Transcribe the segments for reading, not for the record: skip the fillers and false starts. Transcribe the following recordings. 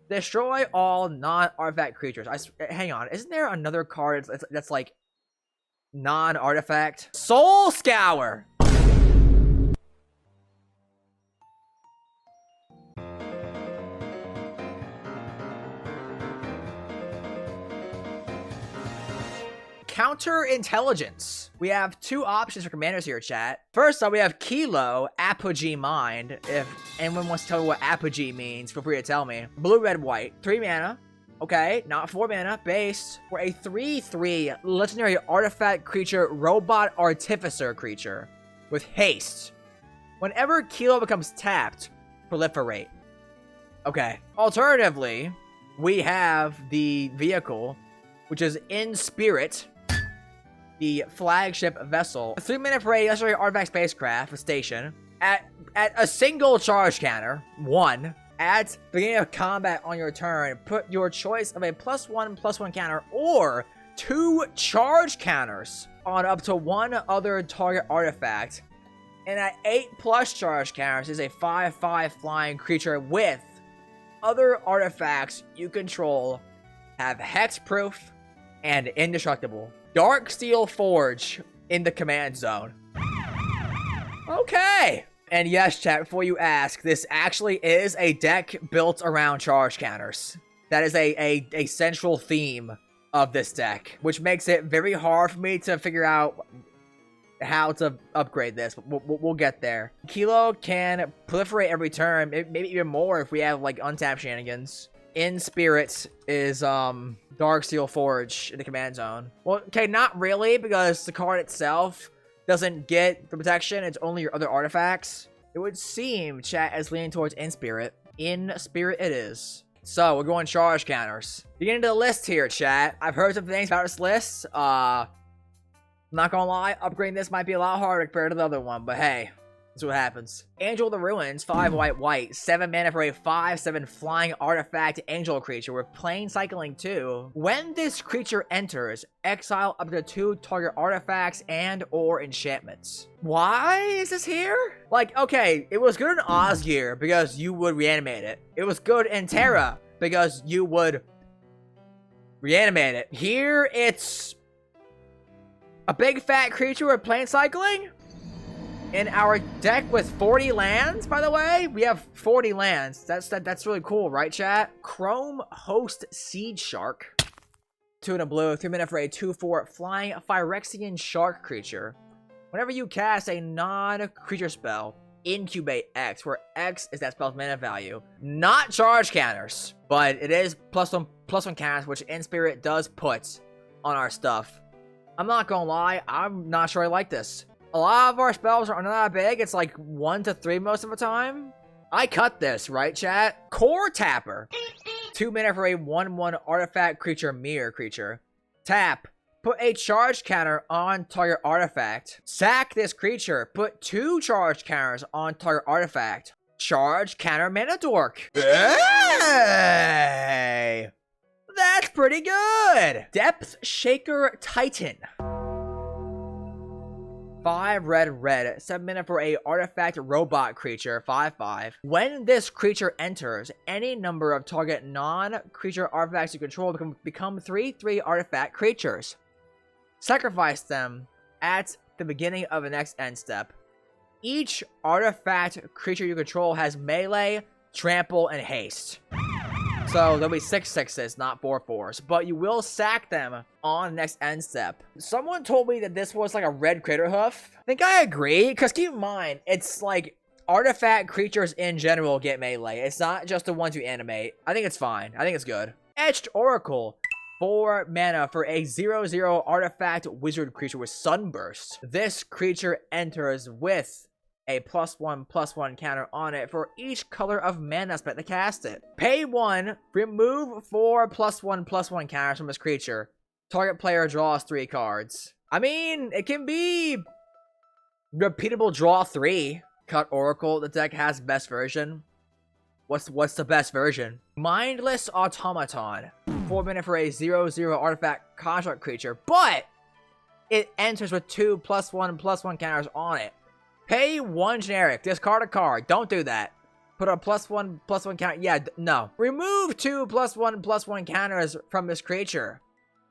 Destroy all non-artifact creatures. Hang on, isn't there another card that's like non-artifact? Soul Scour! Counter-intelligence. We have two options for commanders here, chat. First up, we have Kilo, Apogee Mind. If anyone wants to tell me what Apogee means, feel free to tell me. Blue, red, white. 3 mana. Okay, not 4 mana. Base. For a 3/3 legendary artifact creature, robot artificer creature with haste. Whenever Kilo becomes tapped, proliferate. Okay. Alternatively, we have the vehicle, which is In Spirit, the flagship vessel. 3 mana for a legendary artifact spacecraft with station. At a single charge counter, 1. At the beginning of combat on your turn, put your choice of a +1/+1 counter or 2 charge counters on up to 1 other target artifact. And at 8+ charge counters is a 5/5 flying creature with other artifacts you control have hexproof and indestructible. Darksteel Forge in the command zone. Okay. And yes, chat, before you ask, this actually is a deck built around charge counters. That is a central theme of this deck, which makes it very hard for me to figure out how to upgrade this. We'll get there. Kilo can proliferate every turn, maybe even more if we have like untapped shenanigans. In Spirit is Darksteel Forge in the command zone. Well, okay, not really, because the card itself doesn't get the protection. It's only your other artifacts. It would seem chat is leaning towards In Spirit. In Spirit it is. So we're going charge counters. Beginning to the list here, chat. I've heard some things about this list. I'm not gonna lie, upgrading this might be a lot harder compared to the other one, but hey. That's what happens. Angel of the Ruins, 5 white, 7 mana for a 5/7 flying artifact angel creature with plane cycling 2. When this creature enters, exile up to 2 target artifacts and or enchantments. Why is this here? Like, okay, it was good in Osgir because you would reanimate it. It was good in Terra because you would reanimate it. Here, it's a big fat creature with plane cycling? In our deck with 40 lands, by the way, we have 40 lands. That's really cool, right, chat? Chrome Host Seed Shark. 2 and a blue, 3 mana for a 2/4 flying Phyrexian shark creature. Whenever you cast a non-creature spell, incubate X, where X is that spell's mana value. Not charge counters, but it is +1/+1 counters, which In Spirit does put on our stuff. I'm not gonna lie, I'm not sure I like this. A lot of our spells are not that big. It's like 1 to 3 most of the time. I cut this, right, chat? Core Tapper. 2 mana for a 1/1 artifact creature, mirror creature. Tap. Put a charge counter on target artifact. Sack this creature. Put 2 charge counters on target artifact. Charge counter mana dork. Hey! That's pretty good! Depth Shaker Titan. 5 red, 7 mana for a artifact robot creature, 5/5. When this creature enters, any number of target non-creature artifacts you control become 3/3 artifact creatures. Sacrifice them at the beginning of the next end step. Each artifact creature you control has melee, trample, and haste. So there'll be 6/6s, not 4/4s, but you will sack them on the next end step. Someone told me that this was like a red critter hoof. I think I agree, because keep in mind, it's like artifact creatures in general get melee. It's not just the ones you animate. I think it's fine. I think it's good. Etched Oracle. 4 mana for a 0/0 artifact wizard creature with Sunburst. This creature enters with a +1/+1 counter on it for each color of mana spent to cast it. Pay 1, remove 4 +1/+1 counters from this creature. Target player draws 3 cards. I mean, it can be repeatable draw 3. Cut Oracle, the deck has best version. What's the best version? Mindless Automaton. 4 mana for a 0/0 artifact construct creature, but it enters with 2 +1/+1 counters on it. Pay 1 generic, discard a card. Don't do that. Put a +1/+1 counter. Yeah, no. Remove 2 +1/+1 counters from this creature.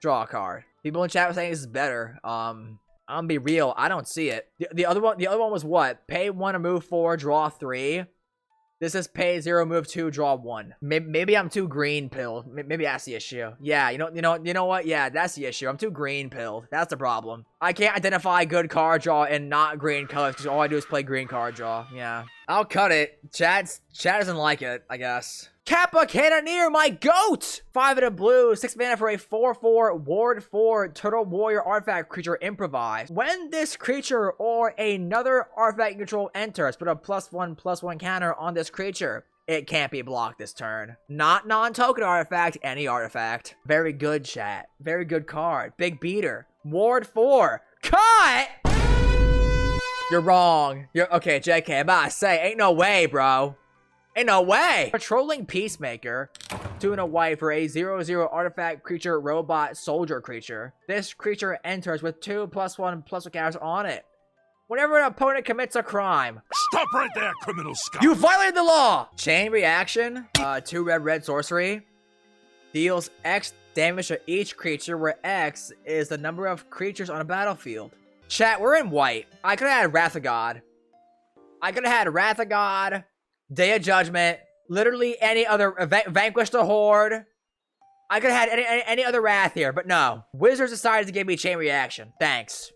Draw a card. People in chat were saying this is better. I'm gonna be real. I don't see it. The other one was what? Pay 1 or move 4, draw 3. This is pay 0, move 2, draw 1. Maybe I'm too green pilled. Maybe that's the issue. Yeah, you know what? Yeah, that's the issue. I'm too green pilled. That's the problem. I can't identify good card draw and not green colors because all I do is play green card draw. Yeah, I'll cut it. Chat doesn't like it, I guess. Kappa Cannoneer, my goat! 5 in a blue, 6 mana for a 4/4 ward 4 turtle warrior artifact creature improvise. When this creature or another artifact you control enters, put a +1/+1 counter on this creature. It can't be blocked this turn. Not non-token artifact, any artifact. Very good, chat. Very good card. Big beater. Ward 4. Cut! You're wrong. Okay, JK, I'm about to say, ain't no way, bro. Ain't no way! Patrolling Peacemaker, 2 and a white for a 0/0 artifact creature robot soldier creature. This creature enters with 2 +1/+1 counters on it. Whenever an opponent commits a crime. Stop right there, criminal scum! You violated the law! Chain reaction, 2 red sorcery. Deals X damage to each creature where X is the number of creatures on a battlefield. Chat, we're in white. I could've had Wrath of God. Day of Judgment, literally any other, Vanquish the Horde. I could have had any other Wrath here, but no. Wizards decided to give me Chain Reaction. Thanks,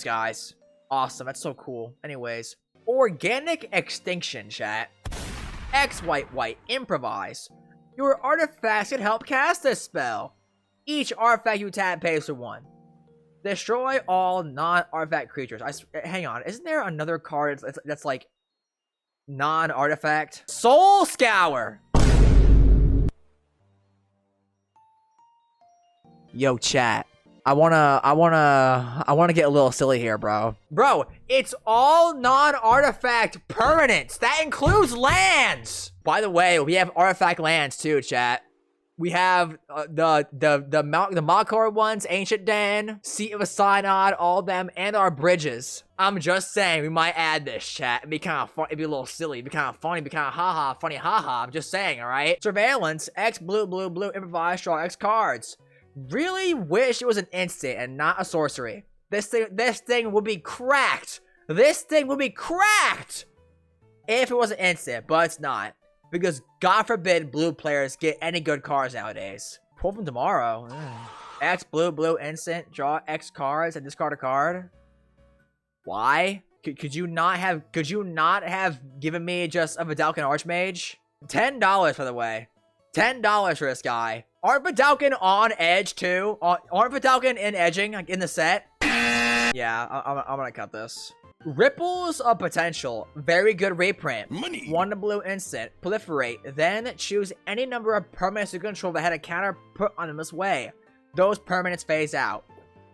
guys. Awesome, that's so cool. Anyways, Organic Extinction, chat. X white, improvise. Your artifacts can help cast this spell. Each artifact you tap pays for 1. Destroy all non-artifact creatures. Hang on, isn't there another card that's like non-artifact? Soul Scour! Yo, chat. I wanna get a little silly here, bro. Bro, it's all non-artifact permanents. That includes lands! By the way, we have artifact lands too, chat. We have the Malkor ones, Ancient Den, Seat of a Synod, all of them, and our bridges. I'm just saying, we might add this, chat. It'd be kind of fun. It'd be a little silly. It'd be kind of funny. It'd be kind of haha, funny haha. I'm just saying, all right? Surveillance, X blue, improvise, draw X cards. Really wish it was an instant and not a sorcery. This thing would be cracked. This thing would be cracked if it was an instant, but it's not. Because God forbid blue players get any good cards nowadays. Pull from tomorrow. X blue instant, draw X cards and discard a card. Why? Could you not have given me just a Vidalcan Archmage? $10, by the way. $10 for this guy. Aren't Vidalcan on edge too? Aren't Vidalcan in edging, like in the set? Yeah, I'm gonna cut this. Ripples of Potential. Very good reprint. Money. 1 blue instant. Proliferate. Then choose any number of permanents you control that had a counter put on them this way. Those permanents phase out.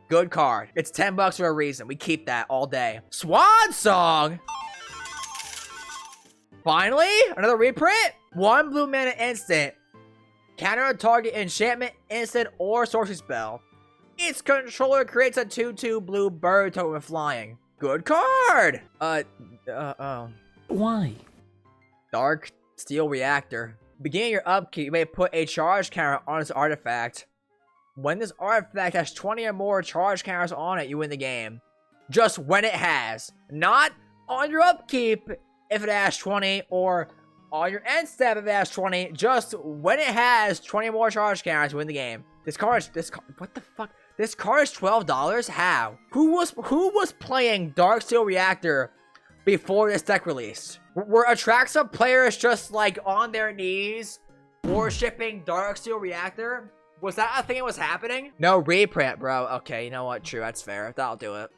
Good card. It's $10 for a reason. We keep that all day. Swan Song! Finally, another reprint. 1 blue mana instant. Counter a target enchantment, instant, or sorcery spell. Its controller creates a 2/2 blue bird token with flying. Good card! Why? Dark Steel Reactor. Beginning your upkeep, you may put a charge counter on this artifact. When this artifact has 20 or more charge counters on it, you win the game. Just when it has. Not on your upkeep if it has 20, or on your end step if it has 20. Just when it has 20 more charge counters, you win the game. What the fuck? This card is $12? How? Who was playing Dark Steel Reactor before this deck released? Were Atraxa players just like on their knees worshipping Dark Steel Reactor? Was that a thing that was happening? No reprint, bro. Okay, you know what? True, that's fair. That'll do it.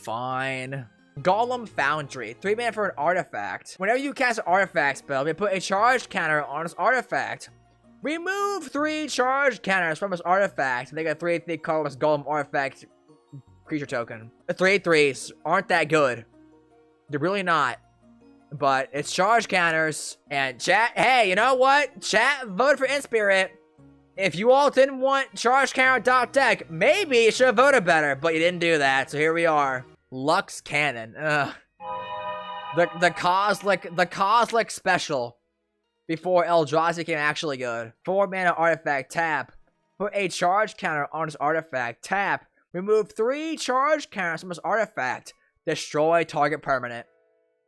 Fine. Golem Foundry. 3 mana for an artifact. Whenever you cast an artifact spell, you may put a charge counter on this artifact. Remove 3 charge counters from this artifact and they get a 3/3 colorless golem artifact creature token. The 3/3s aren't that good. They're really not. But it's charge counters. And chat, hey, you know what? Chat voted for Inspirit. If you all didn't want charge counter deck, maybe you should have voted better, but you didn't do that, so here we are. Lux Cannon. Ugh. The Coslic Special. before Eldrazi became actually good. 4 mana artifact, tap. Put a charge counter on this artifact, tap. Remove 3 charge counters from this artifact. Destroy target permanent.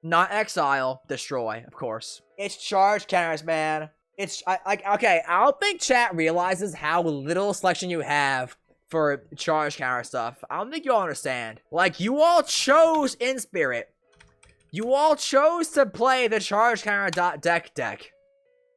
Not exile, destroy, of course. It's charge counters, man. It's, okay, I don't think chat realizes how little selection you have for charge counter stuff. I don't think you all understand. Like, you all chose in spirit. You all chose to play the charge counter deck.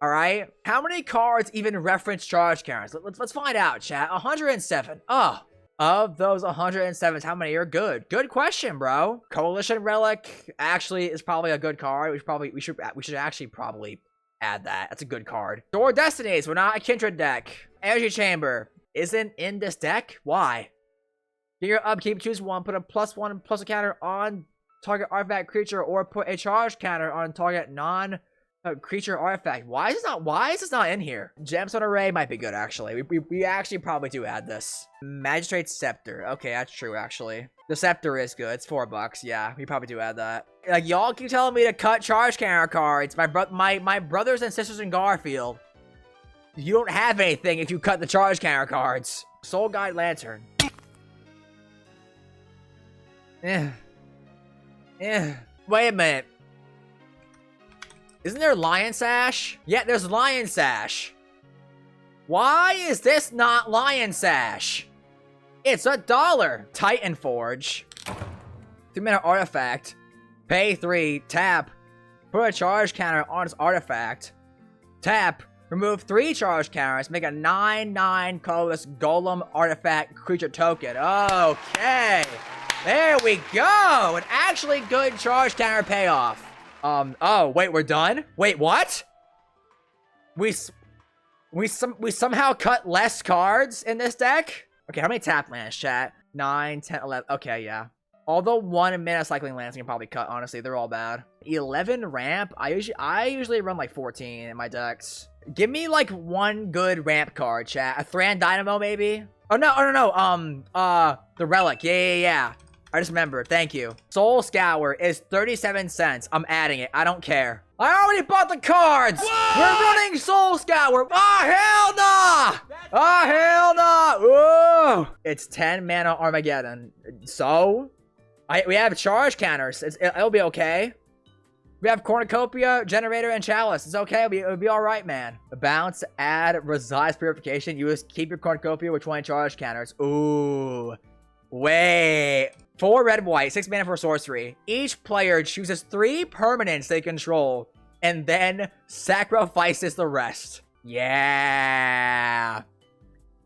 Alright? How many cards even reference charge counters? Let's find out, chat. 107. Oh. Of those 107, how many are good? Good question, bro. Coalition Relic actually is probably a good card. We should actually probably add that. That's a good card. Door Destinies. We're not a Kindred deck. Energy Chamber isn't in this deck. Why? Get your upkeep. Choose one. Put a +1 plus a counter on target artifact creature, or put a charge counter on target non-creature artifact. Why is this not in here? Gemstone Array might be good, actually. We actually probably do add this. Magistrate's Scepter. Okay, that's true, actually. The Scepter is good. It's $4. Yeah, we probably do add that. Like, y'all keep telling me to cut charge counter cards. My brothers and sisters in Garfield. You don't have anything if you cut the charge counter cards. Soul Guide Lantern. Wait a minute. Isn't there Lion Sash? Yeah, there's Lion Sash. Why is this not Lion Sash? It's $1. Titan Forge. 3-mana artifact. Pay 3. Tap. Put a charge counter on this artifact. Tap. Remove 3 charge counters. Make a 9/9 colorless golem artifact creature token. Okay. There we go. An actually good charge counter payoff. Oh, wait, we're done? Wait, what? We somehow cut less cards in this deck? Okay, how many tap lands, chat? 9, 10, 11. Okay, yeah. Although 1 mana cycling lands can probably cut, honestly. They're all bad. 11 ramp. I usually run like 14 in my decks. Give me like 1 good ramp card, chat. A Thran Dynamo, maybe? Oh, no. The Relic. Yeah. I just remembered. Thank you. Soul Scour is 37 cents. I'm adding it. I don't care. I already bought the cards. Whoa! We're running Soul Scour. Oh, hell nah. Oh, hell nah. Whoa. It's 10 mana Armageddon. So, we have charge counters. It'll be okay. We have Cornucopia, Generator, and Chalice. It's okay. It'll be all right, man. Bounce, add, Resize Purification. You just keep your Cornucopia with 20 charge counters. Ooh. Wait. 4 red, white, 6 mana for sorcery. Each player chooses 3 permanents they control, and then sacrifices the rest. Yeah.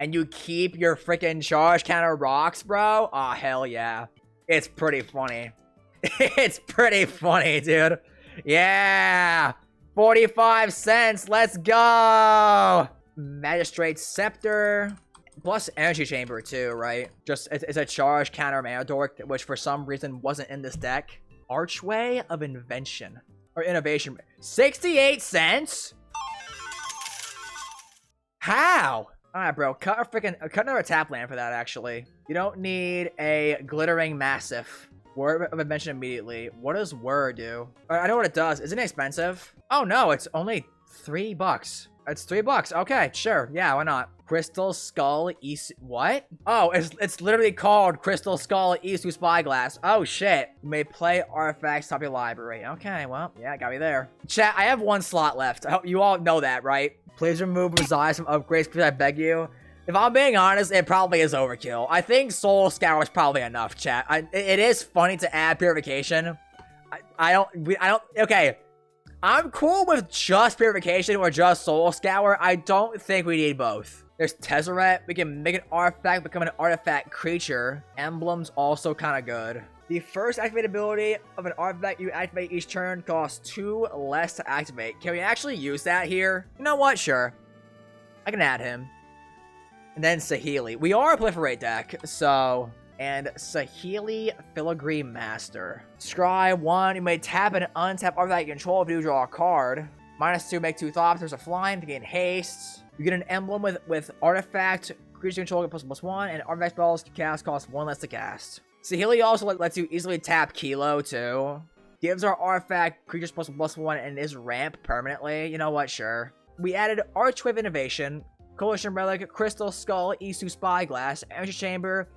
And you keep your freaking charge counter rocks, bro? Oh, hell yeah. It's pretty funny. It's pretty funny, dude. Yeah. 45 cents. Let's go. Magistrate's Scepter. Plus Energy Chamber too, right? Just, it's a charge counter mana dork, which for some reason wasn't in this deck. Archway of Invention. Or Innovation. 68 cents? How? Alright, bro. Cut another tap land for that, actually. You don't need a Glittering Massif. Word of Invention immediately. What does Word do? I know what it does. Isn't it expensive? Oh no, it's only $3. It's $3. Okay, sure. Yeah, why not? Crystal Skull East. What? Oh, it's literally called Crystal Skull East Spyglass. Oh shit. You may play artifacts top your library. Okay, well, yeah, got me there. Chat, I have 1 slot left. I hope you all know that, right? Please remove Resize from upgrades, please, I beg you. If I'm being honest, it probably is overkill. I think Soul Scour is probably enough, chat. It is funny to add Purification. Okay. I'm cool with just Purification or just Soul Scour. I don't think we need both. There's Tezzeret. We can make an artifact become an artifact creature. Emblem's also kind of good. The first activated ability of an artifact you activate each turn costs 2 less to activate. Can we actually use that here? You know what? Sure. I can add him. And then Saheeli. We are a Proliferate deck, so... And Saheeli Filigree Master. Scry 1. You may tap and untap artifact you control if you draw a card. -2, make 2 thoughts. There's a flying to gain haste. You get an emblem with artifact, creature control get +1, and artifact spells cast cost 1 less to cast. Saheeli also lets you easily tap Kilo too. Gives our artifact creatures +1/+1 and is ramp permanently. You know what? Sure. We added Archwave Innovation, Coalition Relic, Crystal Skull, Isu Spyglass, Energy Chamber,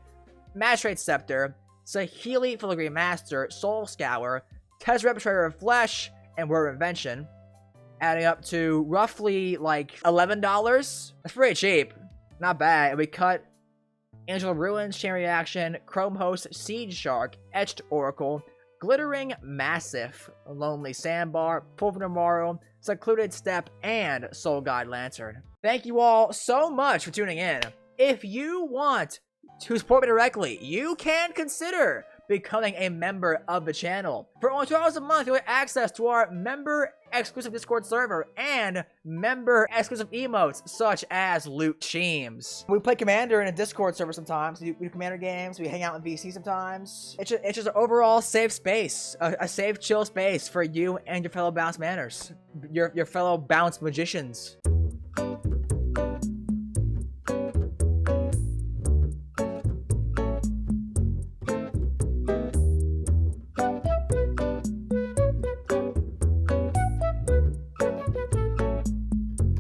Magistrate Scepter, Saheeli Filigree Master, Soul Scour, Tezzeret Betrayer of Flesh, and Word of Invention. Adding up to roughly like $11. That's pretty cheap. Not bad. And we cut Angel of Ruins, Chain Reaction, Chrome Host, Siege Shark, Etched Oracle, Glittering Massif, Lonely Sandbar, Pulverin Morrow, Secluded Step, and Soul Guide Lantern. Thank you all so much for tuning in. If you want to support me directly, you can consider becoming a member of the channel. For only $2 a month, you'll get access to our member-exclusive Discord server and member-exclusive emotes, such as Loot Teams. We play Commander in a Discord server sometimes. We do Commander games. We hang out in VC sometimes. It's just an overall safe space, a safe, chill space for you and your fellow bounce manners, your fellow bounce magicians.